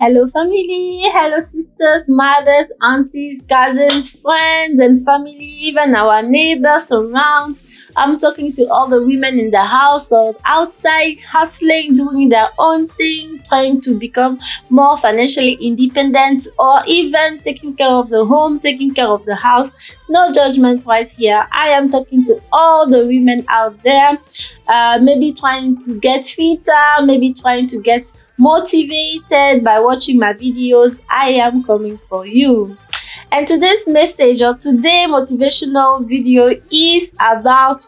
Hello, family. Hello, sisters, mothers, aunties, cousins, friends, and family, even our neighbors around. I'm talking to all the women in the household, outside, hustling, doing their own thing, trying to become more financially independent, or even taking care of the home, taking care of the house. No judgment right here. I am talking to all the women out there, maybe trying to get fitter, maybe trying to get motivated by watching my videos. I am coming for you. And today's message or today motivational video is about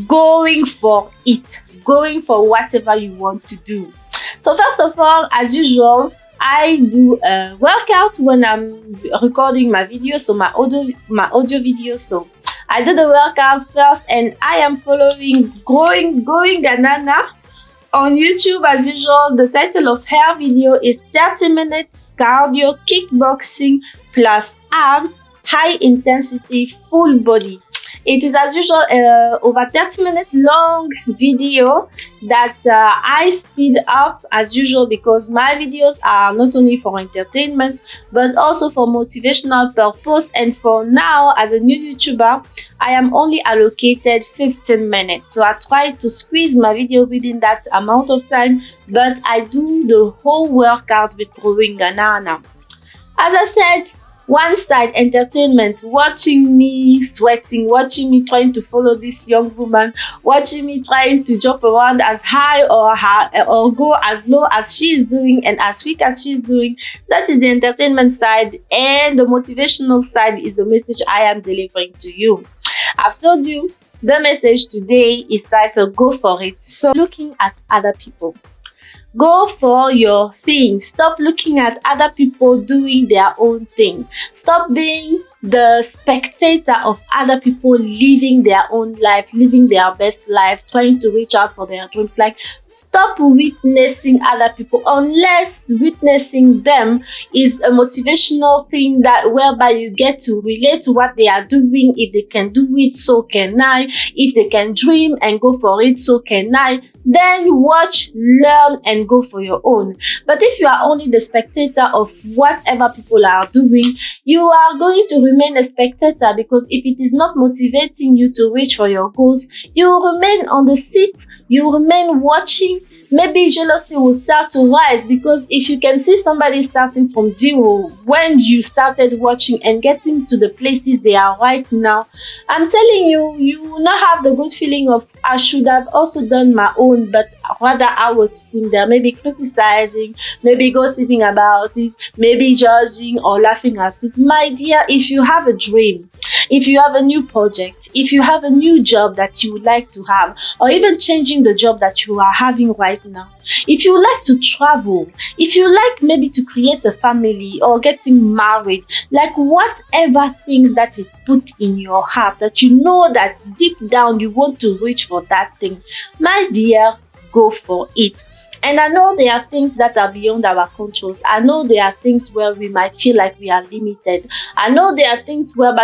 going for it, going for whatever you want to do. So first of all, as usual, I do a workout when I'm recording my video, so my audio video. So I do the workout first, and I am following Going Banana on YouTube. As usual, the title of her video is 30 minutes cardio kickboxing plus abs, high intensity full body. It is as usual over 30 minutes long video that I speed up as usual, because my videos are not only for entertainment but also for motivational purpose. And for now, as a new YouTuber, I am only allocated 15 minutes. So I try to squeeze my video within that amount of time, but I do the whole workout with Growing Banana. As I said, one side entertainment, watching me sweating, watching me trying to follow this young woman, watching me trying to jump around as high or go as low as she is doing and as quick as she is doing. That is the entertainment side, and the motivational side is the message I am delivering to you. I've told you the message today is titled Go For It. So looking at other people. Go for your thing. Stop looking at other people doing their own thing. Stop being the spectator of other people living their own life, living their best life, trying to reach out for their dreams. Like, stop witnessing other people, unless witnessing them is a motivational thing that whereby you get to relate to what they are doing. If they can do it, so can I. If they can dream and go for it, so can I. Then watch, learn, and go for your own. But if you are only the spectator of whatever people are doing, you are going to remain a spectator, because if it is not motivating you to reach for your goals, you will remain on the seat, you will remain watching. Maybe jealousy will start to rise, because if you can see somebody starting from zero when you started watching and getting to the places they are right now, I'm telling you, you will not have the good feeling of I should have also done my own, but rather I was sitting there, maybe criticizing, maybe gossiping about it, maybe judging or laughing at it. My dear, if you have a dream, if you have a new project, if you have a new job that you would like to have, or even changing the job that you are having right now, if you like to travel, if you like maybe to create a family or getting married, like whatever things that is put in your heart that you know that deep down you want to reach for that thing, my dear, go for it. And I know there are things that are beyond our controls. I know there are things where we might feel like we are limited. I know there are things where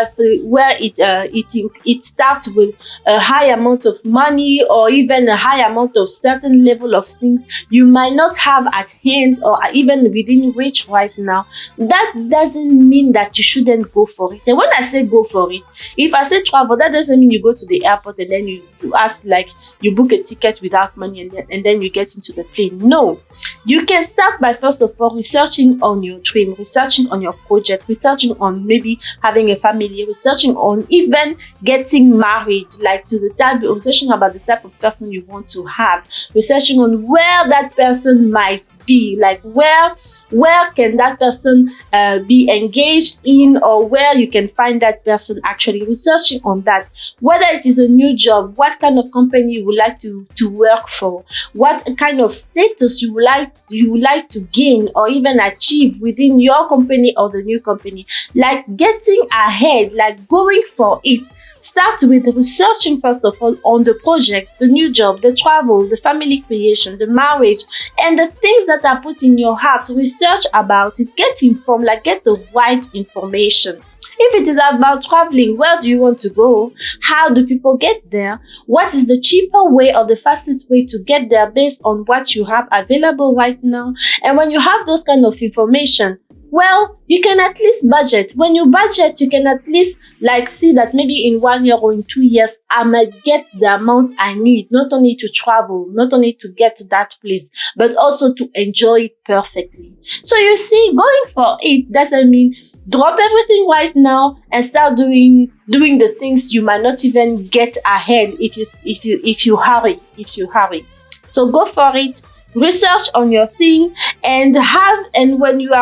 it starts with a high amount of money, or even a high amount of certain level of things you might not have at hand or even within reach right now. That doesn't mean that you shouldn't go for it. And when I say go for it, if I say travel, that doesn't mean you go to the airport and then you ask, like, you book a ticket without money and then you get into the plane. No, you can start by first of all researching on your dream, researching on your project, researching on maybe having a family, researching on even getting married, like to the type, researching about the type of person you want to have, researching on where that person might be, like where can that person be engaged in, or where you can find that person, actually researching on that. Whether it is a new job, what kind of company you would like to work for, what kind of status you would like to gain or even achieve within your company or the new company. Like getting ahead, like going for it. Start with researching first of all on the project, the new job, the travel, the family creation, the marriage, and the things that are put in your heart. Research about it, get informed, like get the right information. If it is about traveling, where do you want to go? How do people get there? What is the cheaper way or the fastest way to get there based on what you have available right now? And when you have those kind of information, well, you can at least budget. When you budget, you can at least like see that maybe in 1 year or in 2 years, I might get the amount I need, not only to travel, not only to get to that place, but also to enjoy it perfectly. So you see, going for it doesn't mean drop everything right now and start doing the things you might not even get ahead if you hurry. So go for it, research on your thing, and when you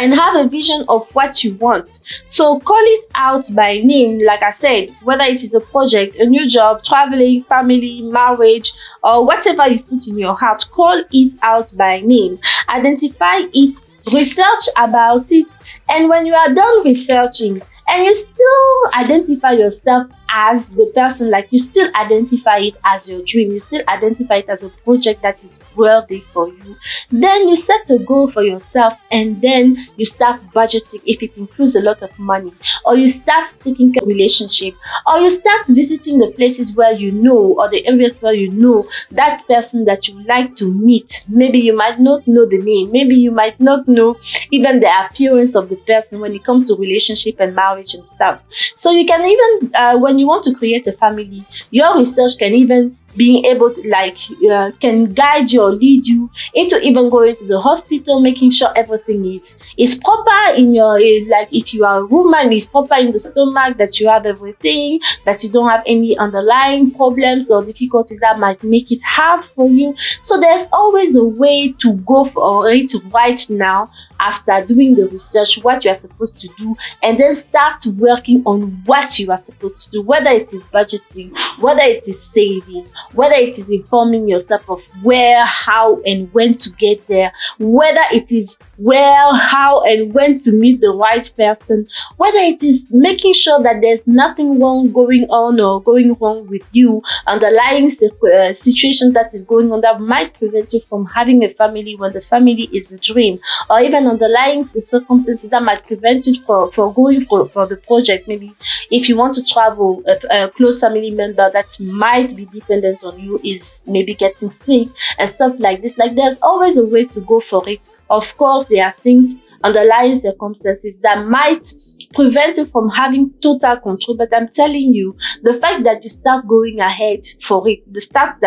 and have a vision of what you want. So call it out by name, like I said, whether it is a project, a new job, traveling, family, marriage, or whatever is put in your heart, call it out by name. Identify it, research about it, and when you are done researching and you still identify yourself as the person, like you still identify it as your dream, you still identify it as a project that is worthy for you, then you set a goal for yourself and then you start budgeting if it includes a lot of money, or you start taking care of relationship, or you start visiting the places where you know, or the areas where you know that person that you like to meet. Maybe you might not know the name, maybe you might not know even the appearance of the person when it comes to relationship and marriage and stuff. So you can even when you want to create a family, your research can even being able to can guide you or lead you into even going to the hospital, making sure everything is proper in your like if you are a woman, is proper in the stomach, that you have everything, that you don't have any underlying problems or difficulties that might make it hard for you. So there's always a way to go for it right now after doing the research, what you are supposed to do, and then start working on what you are supposed to do, whether it is budgeting, whether it is saving, whether it is informing yourself of where, how, and when to get there, whether it is where, how, and when to meet the right person, whether it is making sure that there's nothing wrong going on or going wrong with you, underlying situations that is going on that might prevent you from having a family when the family is the dream, or even underlying circumstances that might prevent you for going for the project. Maybe if you want to travel, a close family member that might be dependent on you is maybe getting sick and stuff like this. Like there's always a way to go for it. Of course, there are things, underlying circumstances that might prevent you from having total control. But I'm telling you, the fact that you start going ahead for it, the fact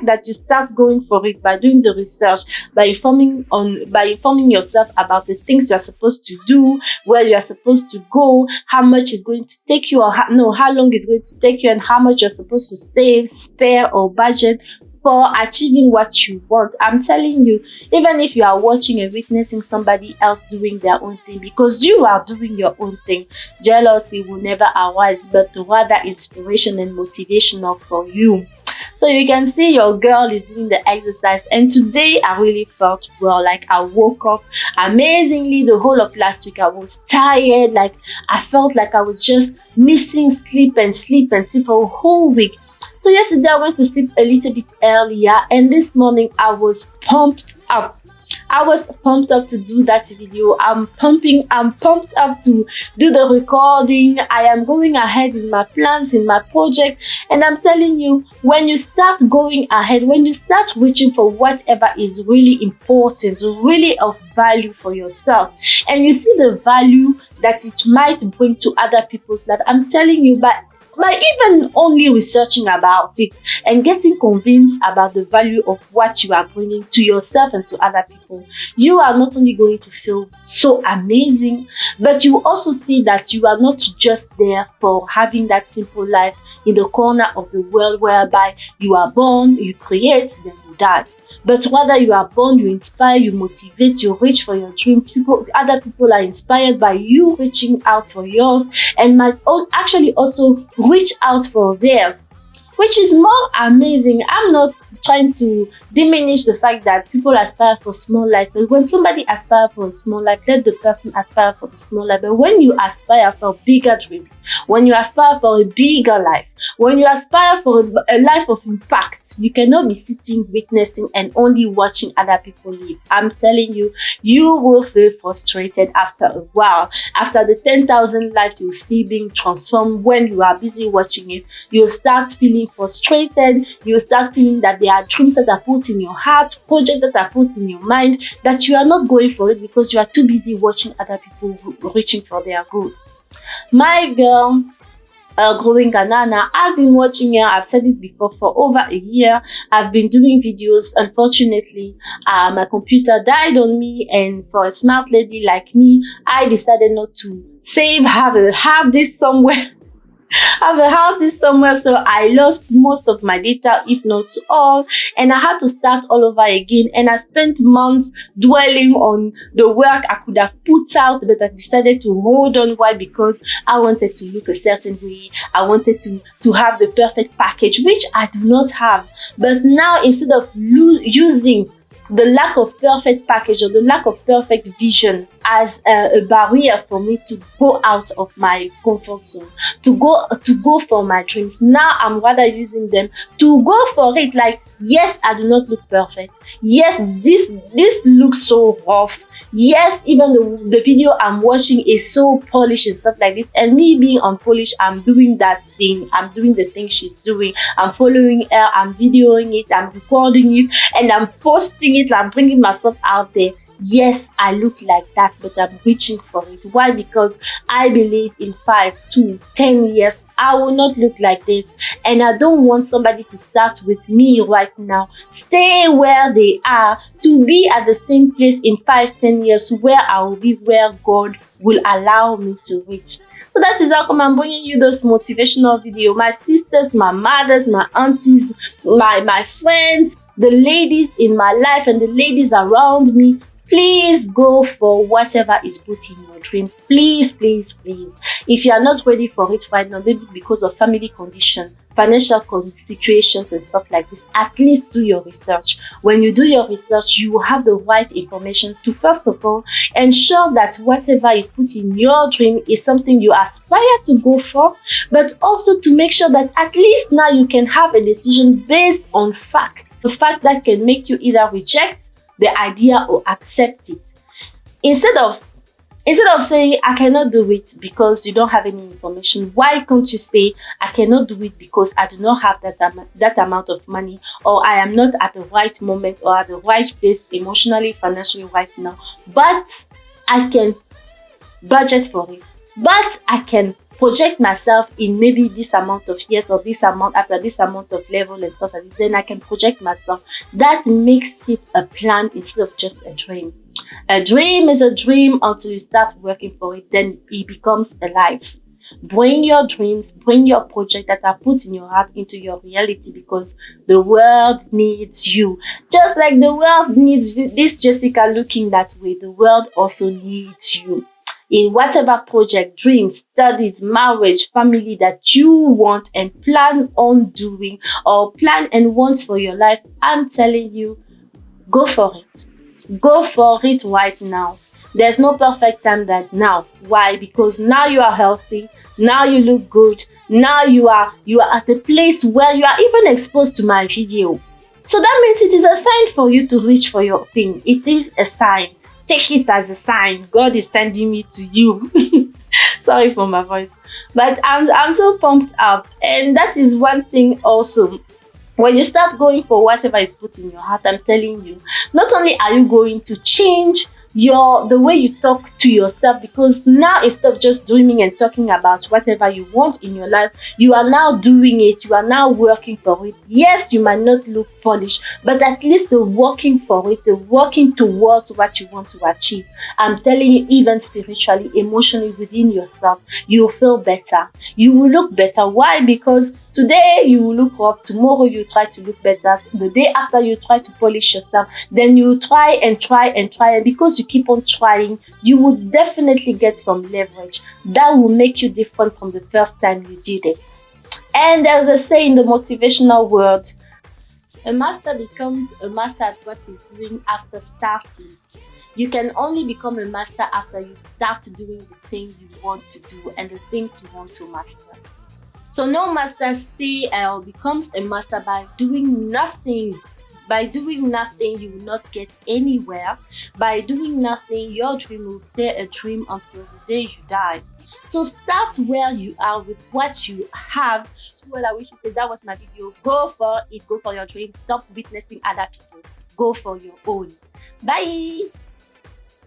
that you start going for it by doing the research, by informing yourself about the things you are supposed to do, where you are supposed to go, how much is going to take you, or how long is going to take you, and how much you're supposed to save, spare, or budget for achieving what you want. I'm telling you, even if you are watching and witnessing somebody else doing their own thing, because you are doing your own thing, jealousy will never arise, but rather inspiration and motivational for you. So you can see your girl is doing the exercise, and today I really felt well. Like I woke up amazingly. The whole of last week I was tired. Like I felt like I was just missing sleep for a whole week. So yesterday I went to sleep a little bit earlier, and this morning I was pumped up. I was pumped up to do that video. I'm pumped up to do the recording. I am going ahead in my plans, in my project. And I'm telling you, when you start going ahead, when you start reaching for whatever is really important, really of value for yourself, and you see the value that it might bring to other people's life, I'm telling you, by even only researching about it and getting convinced about the value of what you are bringing to yourself and to other people, you are not only going to feel so amazing, but you also see that you are not just there for having that simple life in the corner of the world whereby you are born, you create, then you die. But rather you are born, you inspire, you motivate, you reach for your dreams. Other people are inspired by you reaching out for yours, and might actually also reach out for theirs. which is more amazing. I'm not trying to diminish the fact that people aspire for small life, but when somebody aspires for a small life, let the person aspire for the small life. But when you aspire for bigger dreams, when you aspire for a bigger life, when you aspire for a life of impact, you cannot be sitting, witnessing, and only watching other people live. I'm telling you, you will feel frustrated after a while. After the 10,000 lives you see being transformed, when you are busy watching it, you'll start feeling frustrated. You'll start feeling that there are dreams that are put in your heart, projects that are put in your mind, that you are not going for it because you are too busy watching other people reaching for their goals. My girl, growing Banana, I've been watching her. I've said it before, for over a year. I've been doing videos. Unfortunately, my computer died on me, and for a smart lady like me, I decided not to save, have this somewhere. I've had this somewhere, so I lost most of my data, if not all, and I had to start all over again. And I spent months dwelling on the work I could have put out, but I decided to hold on. Why? Because I wanted to look a certain way. I wanted to have the perfect package, which I do not have. But now, instead of using the lack of perfect package or the lack of perfect vision as a barrier for me to go out of my comfort zone, to go for my dreams, now I'm rather using them to go for it. Like, yes, I do not look perfect. Yes, this looks so rough. Yes, even the video I'm watching is so polished and stuff like this, and me being unpolished, I'm doing that thing. I'm doing the thing she's doing. I'm following her. I'm videoing it. I'm recording it, and I'm posting it. I'm bringing myself out there. Yes, I look like that, but I'm reaching for it. Why? Because I believe in 5 to 10 years, I will not look like this. And I don't want somebody to start with me right now, stay where they are, to be at the same place in 5-10 years where I will be, where God will allow me to reach. So that is how come I'm bringing you those motivational videos. My sisters, my mothers, my aunties, my friends, the ladies in my life and the ladies around me, please go for whatever is put in your dream. Please, please, please. If you are not ready for it right now, maybe because of family condition, financial situations and stuff like this, at least do your research. When you do your research, you will have the right information to, first of all, ensure that whatever is put in your dream is something you aspire to go for, but also to make sure that at least now you can have a decision based on fact. The fact that can make you either reject the idea or accept it. Instead of saying I cannot do it because you don't have any information, why can't you say I cannot do it because I do not have that amount of money, or I am not at the right moment or at the right place emotionally, financially right now, but I can budget for it, but I can project myself in maybe this amount of years, or this amount, after this amount of level and stuff like this, then I can project myself. That makes it a plan instead of just a dream. A dream is a dream until you start working for it, then it becomes a life. Bring your dreams, bring your project that are put in your heart into your reality, because the world needs you. Just like the world needs this Jessica looking that way, the world also needs you. In whatever project, dreams, studies, marriage, family that you want and plan on doing, or plan and want for your life, I'm telling you, go for it. Go for it right now. There's no perfect time that now. Why? Because now you are healthy. Now you look good. Now you are at a place where you are even exposed to my video. So that means it is a sign for you to reach for your thing. It is a sign. Take it as a sign. God is sending me to you. Sorry for my voice, but I'm so pumped up, and that is one thing also. When you start going for whatever is put in your heart, I'm telling you, not only are you going to change the way you talk to yourself, because now instead of just dreaming and talking about whatever you want in your life, you are now doing it. You are now working for it. Yes, you might not look polished, but at least the working for it, the working towards what you want to achieve. I'm telling you, even spiritually, emotionally, within yourself, you will feel better. You will look better. Why? Because today you will look up, tomorrow you try to look better, the day after you try to polish yourself, then you try and try and try, and because you keep on trying, you will definitely get some leverage that will make you different from the first time you did it. And there's a say in the motivational world, a master becomes a master at what he's doing after starting. You can only become a master after you start doing the thing you want to do and the things you want to master. So no master stay or becomes a master by doing nothing. By doing nothing, you will not get anywhere. By doing nothing, your dream will stay a dream until the day you die. So start where you are with what you have. Well, I wish you said that was my video. Go for it. Go for your dream. Stop witnessing other people. Go for your own. Bye.